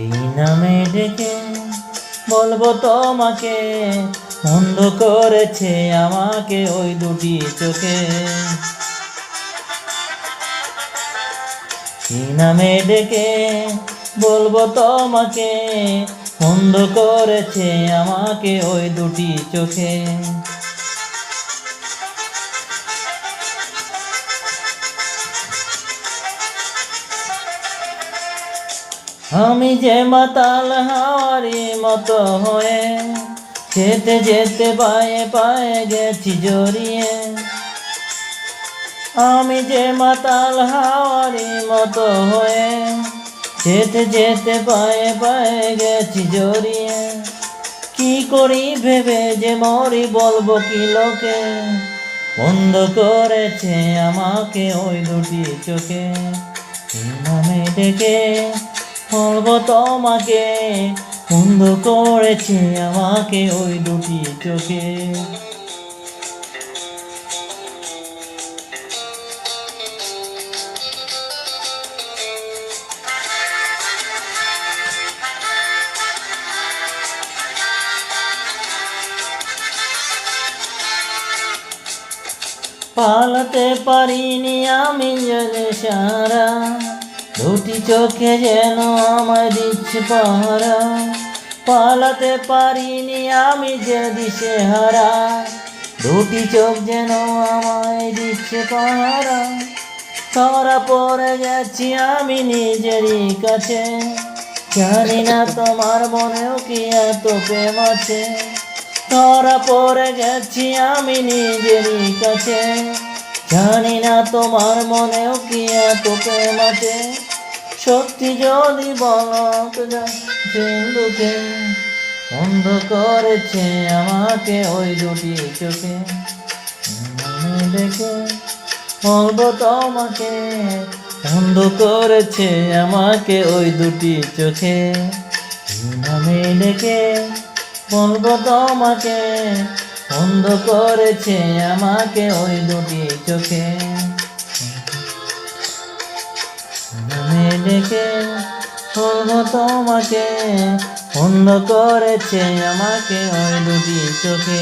কি নামে ডেকে বলবো তোমাকে, অন্ধ করেছে আমাকে ওই দুটি চোখে। কি নামে ডেকে বলবো তোমাকে, অন্ধ করেছে আমাকে ওই দুটি চোখে। আমি যে মাতাল হাওয়ারি মতো হয়ে যেতে যেতে পায়ে পায়ে গেছি জড়িয়ে। আমি যে মাতাল হাওয়ারি মতো হয়ে যেতে যেতে পায়ে পায়ে গেছি জড়িয়ে। কি করি ভেবে যে মরি বলবো কি লোকে, বন্ধ করেছে আমাকে ওই দুটি চোখে। কি নামে ডেকে বলবো তোমাকে, বন্ধ করেছে আমাকে ওই দুটি চোখে। পালাতে পারিনি আমি যে সারা, দুটি চোখে যেন আমায় দিচ্ছে পাহারা। পালাতে পারিনি আমি যে দিশেহারা, দুটি চোখ যেন আমায় দিচ্ছে পাহারা। ধরা পড়ে গেছি আমি নিজেরই কাছে, জানি না তোমার মনেও কি এত প্রেম আছে। ধরা পড়ে গেছি আমি নিজেরই কাছে, জানি না তোমার মনেও কি এত প্রেম আছে। সত্যি যদি বলো সিন্ধুকে, বন্ধ করেছে আমাকে ওই দুটি চোখে। দেখে বলবো তোমাকে, বন্ধ করেছে আমাকে ওই দুটি চোখে। নামে ডেকে বলবো তোমাকে, বন্ধ করেছে আমাকে ওই দুটি চোখে। নামে ডেকে বলবো তোমাকে, বন্ধ করেছে আমাকে ওই দুটি চোখে।